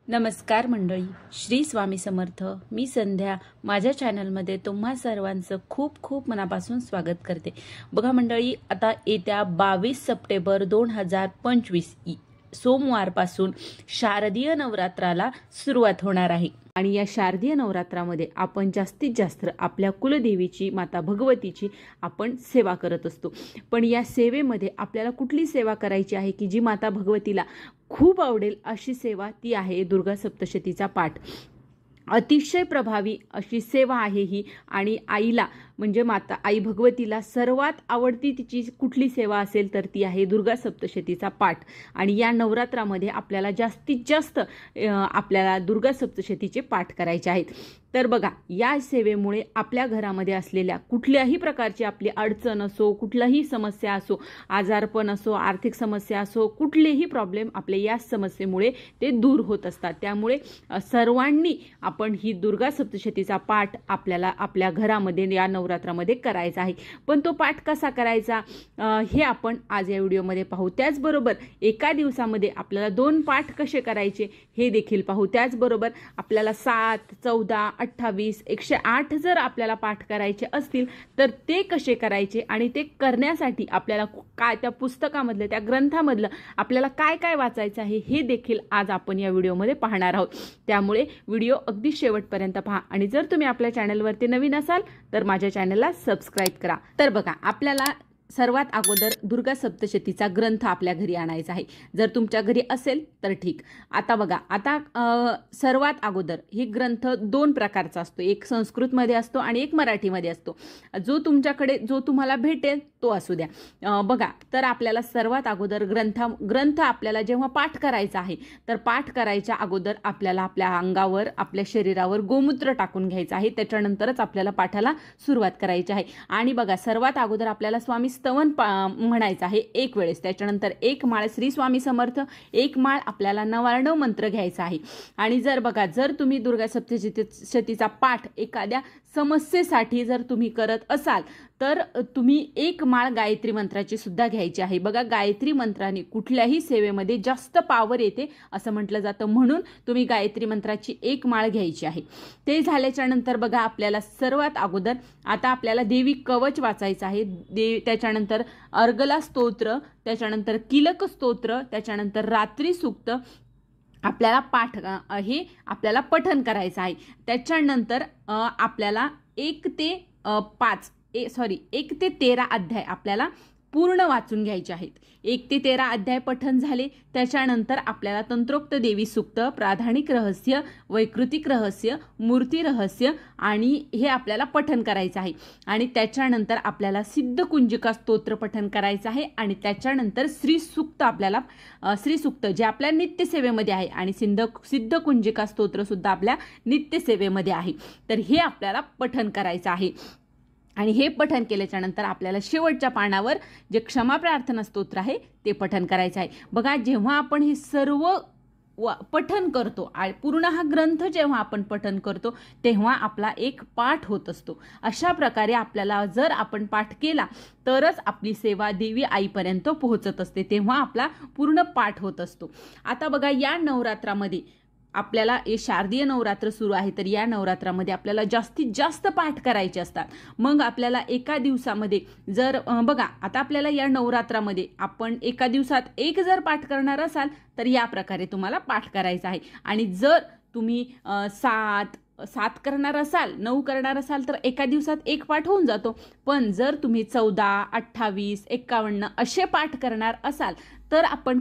नमस्कार मंडळी, श्री स्वामी समर्थ. मी संध्या माझ्या चॅनलमध्ये तुम्हा सर्वांचं खूप खूप मनापासून स्वागत करते. बघा मंडळी, आता येत्या 22 सप्टेंबर 2025 सोमवारपासून शारदीय नवरात्राला सुरुवात होणार आहे. आणि या शारदीय नवरात्रामध्ये आपण जास्तीत जास्त आपल्या कुलदेवीची माता भगवतीची आपण सेवा करत असतो. पण या सेवेमध्ये आपल्याला कुठली सेवा करायची आहे की जी माता भगवतीला खूप आवडेल अशी सेवा, ती आहे दुर्गा सप्तशतीचा पाठ. अतिशय प्रभावी अशी सेवा आहे ही. आणि आईला म्हणजे माता आई भगवतीला सर्वात आवडती तिची कुठली सेवा असेल तर ती आहे दुर्गा सप्तशतीचा पाठ. आणि या नवरात्रामध्ये आपल्याला जास्तीत जास्त आपल्याला दुर्गा सप्तशतीचे पाठ करायचे आहेत. तर बघा, या सेवेमुळे आपल्या घरामध्ये असलेल्या कुठल्याही प्रकारची आपली अडचण असो, कुठलाही समस्या असो, आजारपण असो, आर्थिक समस्या असो, कुठलेही प्रॉब्लेम आपल्या या समस्येमुळे ते दूर होत असतात. त्यामुळे सर्वांनी आपण ही दुर्गा सप्तशतीचा पाठ आपल्याला आपल्या घरामध्ये या नवरात्रामध्ये करायचा आहे. पण तो पाठ कसा करायचा हे आपण आज या व्हिडिओमध्ये पाहू. त्याचबरोबर एका दिवसामध्ये आपल्याला 2 पाठ कसे करायचे हे देखील पाहू. त्याचबरोबर आपल्याला 7, 14, 28, 108 जर आपल्याला पाठ करायचे असतील तर ते कसे करायचे आणि ते करण्यासाठी आपल्याला काय त्या पुस्तकामधलं, त्या ग्रंथामधलं आपल्याला काय काय वाचायचं आहे हे देखील आज आपण या व्हिडिओमध्ये पाहणार आहोत. त्यामुळे व्हिडिओ अगदी शेवटपर्यंत पहा. आणि जर तुम्ही आपल्या चॅनलवरती नवीन असाल तर माझ्या चॅनलला सबस्क्राईब करा. तर बघा, आपल्याला सर्वात अगोदर दुर्गा सप्तशतीचा ग्रंथ आपल्या घरी आणायचा आहे. जर तुमच्या घरी असेल तर ठीक. आता बघा, आता सर्वात अगोदर हे ग्रंथ 2 प्रकारचा असतो. एक संस्कृतमध्ये असतो आणि एक मराठीमध्ये असतो. जो तुमच्याकडे जो तुम्हाला भेटेल तो असू द्या. बघा, तर आपल्याला सर्वात अगोदर ग्रंथ आपल्याला जेव्हा पाठ करायचा आहे तर पाठ करायच्या अगोदर आपल्याला आपल्या अंगावर, आपल्या शरीरावर गोमूत्र टाकून घ्यायचं आहे. त्याच्यानंतरच आपल्याला पाठाला सुरुवात करायची आहे. आणि बघा, सर्वात अगोदर आपल्याला स्वामी स्तवन म्हणायचं आहे 1 वेळेस. त्याच्यानंतर 1 माळ श्री स्वामी समर्थ, 1 माळ आपल्याला 99 मंत्र घ्यायचा आहे. आणि जर बघा, जर तुम्ही दुर्गा सप्तशतीचा पाठ एखाद्या समस्येसाठी जर तुम्ही करत असाल तर तुम्ही 1 माळ गायत्री मंत्राची सुद्धा घ्यायची आहे. बघा, गायत्री मंत्राने कुठल्याही सेवेमध्ये जास्त पावर येते असं म्हटलं जातं, म्हणून तुम्ही गायत्री मंत्राची 1 माळ घ्यायची आहे. ते झाल्याच्या नंतर बघा, आपल्याला सर्वात अगोदर आता आपल्याला देवी कवच वाचायचं आहे. त्याच्यानंतर अर्गला स्तोत्र, त्याच्यानंतर किलक स्तोत्र, त्याच्यानंतर रात्री सूक्त आपल्याला पाठ हे आपल्याला पठन करायचं आहे. त्याच्यानंतर आपल्याला 1 ते 13 अध्याय आपल्याला पूर्ण वाचून घ्यायचे आहेत. 1 ते 13 अध्याय पठन झाले त्याच्यानंतर आपल्याला तंत्रोक्त देवी सूक्त, प्राधानिक रहस्य, वैकृतिक रहस्य, मूर्ती रहस्य आणि हे आपल्याला पठन करायचं आहे. आणि त्याच्यानंतर आपल्याला सिद्धकुंजिका स्तोत्र पठन करायचं आहे. आणि त्याच्यानंतर श्रीसूक्त, आपल्याला श्रीसूक्त जे आपल्या नित्यसेवेमध्ये आहे आणि सिद्धकुंजिका स्तोत्र सुद्धा आपल्या नित्यसेवेमध्ये आहे. तर हे आपल्याला पठन करायचं आहे. आणि हे पठन केल्याच्या नंतर आपल्याला शेवटच्या पानावर जे क्षमा प्रार्थना स्तोत्र आहे ते पठन करायचं आहे. बघा, जेव्हा आपण हे सर्व पठन करतो, पूर्ण हा ग्रंथ जेव्हा आपण पठन करतो तेव्हा आपला एक पाठ होत असतो. अशा प्रकारे आपल्याला जर आपण पाठ केला तरच आपली सेवा देवी आईपर्यंत पोहोचत असते, तेव्हा आपला पूर्ण पाठ होत असतो. आता बघा, या नवरात्रामध्ये आपल्याला हे शारदीय नवरात्र सुरू आहे तर या नवरात्रामध्ये आपल्याला जास्तीत जास्त पाठ करायचे असतात. मग आपल्याला एका दिवसामध्ये जर बघा, आता आपल्याला या नवरात्रामध्ये आपण एका दिवसात 1 जर पाठ करणार असाल तर या प्रकारे तुम्हाला पाठ करायचा आहे. आणि जर तुम्ही 7 करणार असाल, 9 करणार असाल तर एका दिवसात 1 पाठ होऊन जातो. पण जर तुम्ही 14, 28, 51 असे पाठ करणार असाल तर आपण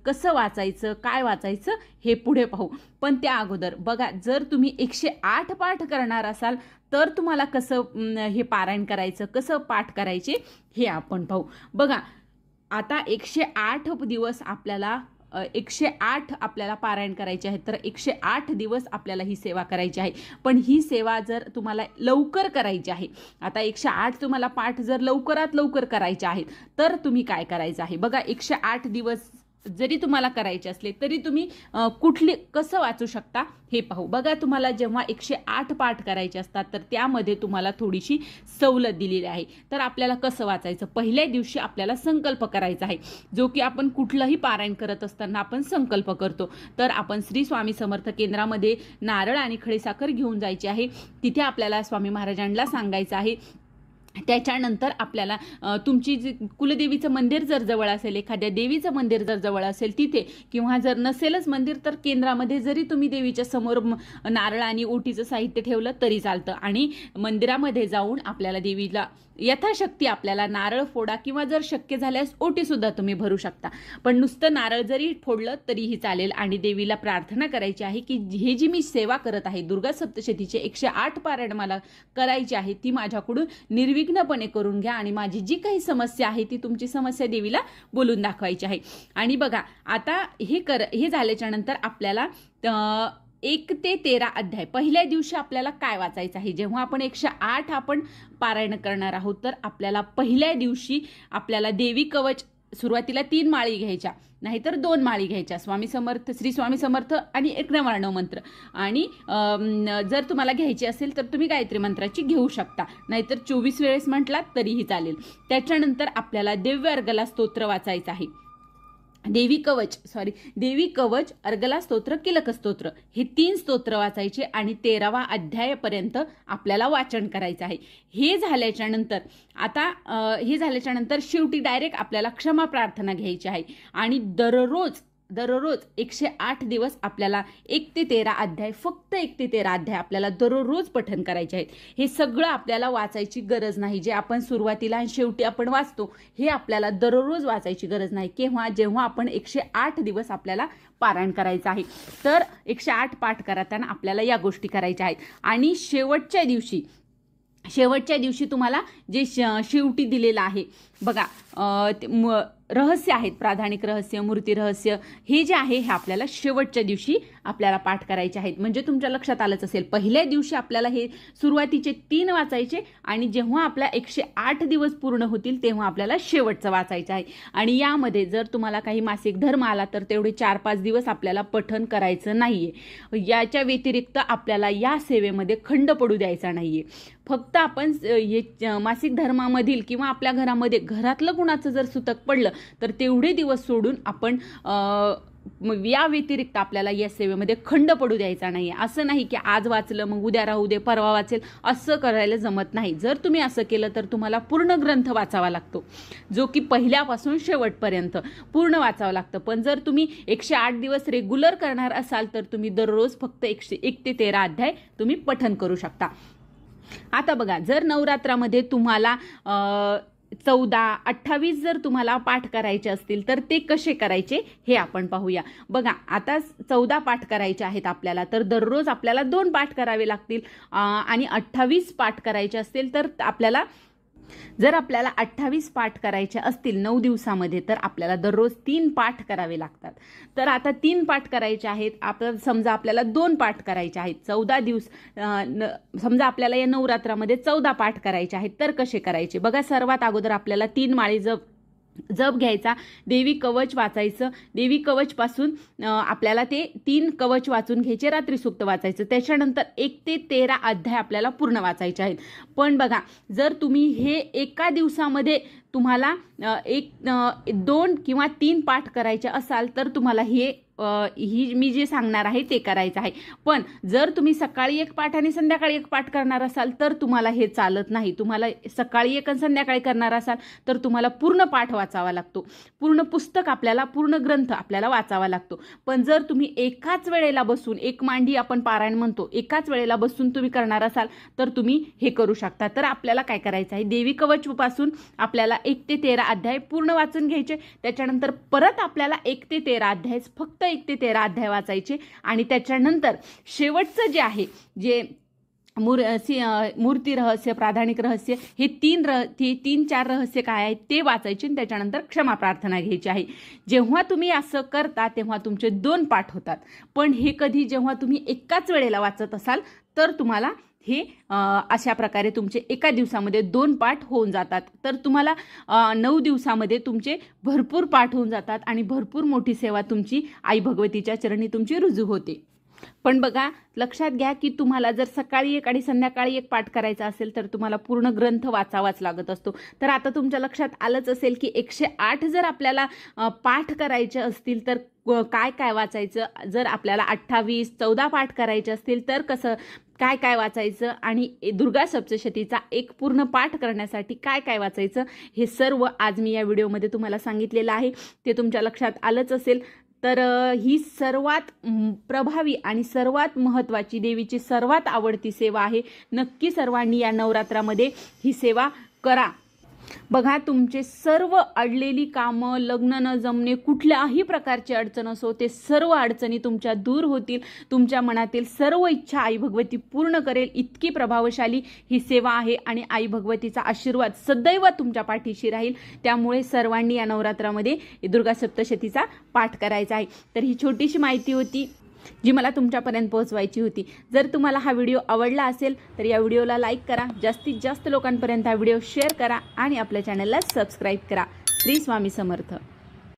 कसं वाचायचं, काय वाचायचं हे पुढे पाहू. पण त्या अगोदर बघा, जर तुम्ही 108 पाठ करणार असाल तर तुम्हाला कसं हे पारायण करायचं, कसं पाठ करायचे हे आपण पाहू. बघा, आता 108 दिवस आपल्याला 108 आपल्याला पारायण करायचे आहे. तर 108 दिवस आपल्याला ही सेवा करायची आहे. पण ही सेवा जर तुम्हाला लवकर करायची आहे, आता 108 तुम्हाला पाठ जर लवकरात लवकर करायचे आहेत तर तुम्ही काय करायचं आहे. बघा, 108 दिवस जरी तुम्हाला करायचे असले तरी तुम्ही कुठले कसं वाचू शकता हे पाहू. बघा, तुम्हाला जेव्हा 108 पाठ करायचे असतात तर त्यामध्ये तुम्हाला थोडीशी सवलत दिलेली आहे. तर आपल्याला कसं वाचायचं, पहिल्या दिवशी आपल्याला संकल्प करायचा आहे, जो की आपण कुठलंही पारायण करत असताना आपण संकल्प करतो. तर आपण श्री स्वामी समर्थ केंद्रामध्ये नारळ आणि खडीसाखर घेऊन जायची आहे. तिथे आपल्याला स्वामी महाराजांना सांगायचं आहे. त्याच्यानंतर आपल्याला तुमची जी कुलदेवीचं मंदिर जर जवळ असेल, एखाद्या देवीचं मंदिर जर जवळ असेल तिथे, किंवा जर नसेलच मंदिर तर केंद्रामध्ये जरी तुम्ही देवीच्या समोर नारळ आणि ओटीचं साहित्य ठेवलं तरी चालतं. आणि मंदिरामध्ये जाऊन आपल्याला देवीला यथाशक्ती आपल्याला नारळ फोडा, किंवा जर शक्य झाल्यास ओटीसुद्धा तुम्ही भरू शकता. पण नुसतं नारळ जरी फोडलं तरीही चालेल. आणि देवीला प्रार्थना करायची आहे की हे जी मी सेवा करत आहे, दुर्गा सप्तशतीचे 108 पारायण मला करायची आहे, ती माझ्याकडून निर्विघ्नपणे करून घ्या. आणि माझी जी काही समस्या आहे ती तुमची समस्या देवीला बोलून दाखवायची आहे. आणि बघा, आता हे झाल्याच्या नंतर आपल्याला 1 ते 13 अध्याय पहिल्या दिवशी आपल्याला काय वाचायचं आहे. जेव्हा आपण 108 आपण पारायण करणार आहोत तर आपल्याला पहिल्या दिवशी आपल्याला देवी कवच सुरुवातीला 3 माळी घ्यायच्या, नाहीतर 2 माळी घ्यायच्या. स्वामी समर्थ, श्री स्वामी समर्थ आणि एक नवार्णव मंत्र. आणि जर तुम्हाला घ्यायची असेल तर तुम्ही गायत्री मंत्राची घेऊ शकता, नाहीतर 24 वेळेस म्हटलात तरीही चालेल. त्याच्यानंतर आपल्याला दिव्य अर्गला स्तोत्र वाचायचं आहे. देवी कवच, अर्गला स्तोत्र, किलक स्तोत्र, हे 3 स्तोत्र वाचायचे आणि 13वा अध्यायापर्यंत आपल्याला वाचन करायचं आहे. हे झाल्याच्या नंतर शेवटी डायरेक्ट आपल्याला क्षमा प्रार्थना घ्यायची आहे. आणि दररोज 108 दिवस आपल्याला 1 ते 13 अध्याय, फक्त 1 ते 13 अध्याय आपल्याला दररोज पठण करायचे आहेत. हे सगळं आपल्याला वाचायची गरज नाही. जे आपण सुरुवातीला आणि शेवटी आपण वाचतो हे आपल्याला दररोज वाचायची गरज नाही. जेव्हा आपण 108 दिवस आपल्याला पारायण करायचं आहे. तर 108 पाठ करताना आपल्याला या गोष्टी करायच्या आहेत. आणि शेवटच्या दिवशी तुम्हाला जे शेवटी दिलेलं आहे बघा, रहस्य आहेत, प्राधानिक रहस्य, मूर्ती रहस्य, हे जे आहे हे आपल्याला शेवटच्या दिवशी आपल्याला पाठ करायचे आहेत. म्हणजे तुमच्या लक्षात आलंच असेल, पहिल्या दिवशी आपल्याला हे सुरुवातीचे 3 वाचायचे आणि जेव्हा आपला 108 दिवस पूर्ण होतील तेव्हा आपल्याला शेवटचं वाचायचं आहे. आणि यामध्ये जर तुम्हाला काही मासिक धर्म आला तर तेवढे 4-5 दिवस आपल्याला पठण करायचं नाहीये. याच्या व्यतिरिक्त आपल्याला या सेवेमध्ये खंड पडू द्यायचा नाहीये. फक्त आपण हे मासिक धर्मामधील किंवा आपल्या घरातलं कुणाचं जर सुतक पडलं तर तेवढे दिवस सोडून आपण या व्यतिरिक्त आपल्याला या सेवेमध्ये खंड पडू द्यायचा नाही. असं नाही की आज वाचलं मग उद्या राहू दे, परवा वाचेल, असं करायला जमत नाही. जर तुम्ही असं केलं तर तुम्हाला पूर्ण ग्रंथ वाचावा लागतो, जो की पहिल्यापासून शेवटपर्यंत पूर्ण वाचावं लागतं. पण जर तुम्ही 108 दिवस रेग्युलर करणार असाल तर तुम्ही दररोज फक्त 1 ते 13 अध्याय तुम्ही पठण करू शकता. आता बघा, जर नवरात्रामध्ये तुम्हाला 14, 28 जर तुम्हाला पाठ करायचे असतील तर ते कसे करायचे हे आपण पाहूया. बघा, आता 14 पाठ करायचे आहेत आपल्याला, तर दररोज आपल्याला 2 पाठ करावे लागतील. आणि 28 पाठ करायचे असतील तर आपल्याला 28 पाठ करायचे असतील 9 दिवसामध्ये तर आपल्याला दररोज 3 पाठ करावे लागतात. तर आता 3 पाठ करायचे आहेत. समजा आपल्याला 2 पाठ करायचे आहेत. 14 दिवस समजा आपल्याला या नवरात्रामध्ये 14 पाठ करायचे आहेत तर कसे करायचे. बघा, सर्वात अगोदर आपल्याला 3 माळी जप घ्यायचा, देवी कवच वाचायचं. देवी कवच पासून आपल्याला ते 3 कवच वाचून घ्यायचे, रात्री सूक्त वाचायचं. त्याच्यानंतर 1 ते 13 अध्याय आपल्याला पूर्ण वाचायचे आहेत. पण बघा, जर तुम्ही हे एका दिवसामध्ये तुम्हाला 2 किंवा 3 पाठ करायचे असाल तर तुम्हाला ही मी जे सांगणार आहे ते करायचं आहे. पण जर तुम्ही सकाळी 1 पाठ आणि संध्याकाळी 1 पाठ करणार असाल तर तुम्हाला हे चालत नाही. तुम्हाला सकाळी 1 आणि संध्याकाळी करणार असाल तर तुम्हाला पूर्ण पाठ वाचावा लागतो, पूर्ण पुस्तक आपल्याला, पूर्ण ग्रंथ आपल्याला वाचावा लागतो. पण जर तुम्ही एकाच वेळेला बसून, एक मांडी आपण पारायण म्हणतो, एकाच वेळेला बसून तुम्ही करणार असाल तर तुम्ही हे करू शकता. तर आपल्याला काय करायचं आहे, देवी कवच पासून आपल्याला 1 ते 13 अध्याय पूर्ण वाचून घ्यायचे. त्याच्यानंतर परत आपल्याला 1 ते 13 अध्याय, फक्त 1 ते 13 अध्याय वाचायचे. आणि त्याच्यानंतर शेवटचं जे आहे, जे मूर्ती रहस्य, प्राधानिक रहस्य, हे 3-4 रहस्य काय आहेत ते वाचायचे. आणि त्याच्यानंतर क्षमा प्रार्थना घ्यायची आहे. जेव्हा तुम्ही असं करता तेव्हा तुमचे 2 पाठ होतात. पण हे कधी जेव्हा तुम्ही एकाच वेळेला वाचत असाल तर तुम्हाला हे अशा प्रकारे तुमचे एका दिवसामध्ये 2 पाठ होऊन जातात. तर तुम्हाला 9 दिवसामध्ये तुमचे भरपूर पाठ होऊन जातात आणि भरपूर मोठी सेवा तुमची आई भगवतीच्या चरणी तुमची रुजू होते. पण बघा, लक्षात घ्या की तुम्हाला जर सकाळी एक आणि संध्याकाळी एक पाठ करायचा असेल तर तुम्हाला पूर्ण ग्रंथ वाचावाच लागत असतो. तर आता तुमच्या लक्षात आलंच असेल की 108 जर आपल्याला पाठ करायचे असतील तर काय काय वाचायचं, जर आपल्याला 28, 14 पाठ करायचे असतील तर कसं काय काय वाचायचं, आणि दुर्गा सप्तशतीचा एक पूर्ण पाठ करण्यासाठी काय काय वाचायचं, हे सर्व आज मी या व्हिडिओमध्ये तुम्हाला सांगितलेलं आहे. ते तुमच्या लक्षात आलंच असेल. तर ही सर्वात प्रभावी आणि सर्वात महत्त्वाची, देवीची सर्वात आवडती सेवा आहे. नक्की सर्वांनी या नवरात्रामध्ये ही सेवा करा. बघा, तुमचे सर्व अडलेली कामं, लग्न न जमणे, कुठल्याही प्रकारची अडचण असो, ते सर्व अडचणी तुमच्या दूर होतील. तुमच्या मनातील सर्व इच्छा आई भगवती पूर्ण करेल. इतकी प्रभावशाली ही सेवा आहे आणि आई भगवतीचा आशीर्वाद सदैव तुमच्या पाठीशी राहील. त्यामुळे सर्वांनी या नवरात्रामध्ये दुर्गा सप्तशतीचा पाठ करायचा आहे. तर ही छोटीशी माहिती होती जी मला तुमच्यापर्यंत पोहोचवायची होती. जर तुम्हाला हा व्हिडिओ आवडला असेल तर या व्हिडिओला लाईक करा, जास्तीत जास्त लोकांपर्यंत हा व्हिडिओ शेअर करा आणि आपल्या चॅनलला सबस्क्राईब करा. श्री स्वामी समर्थ.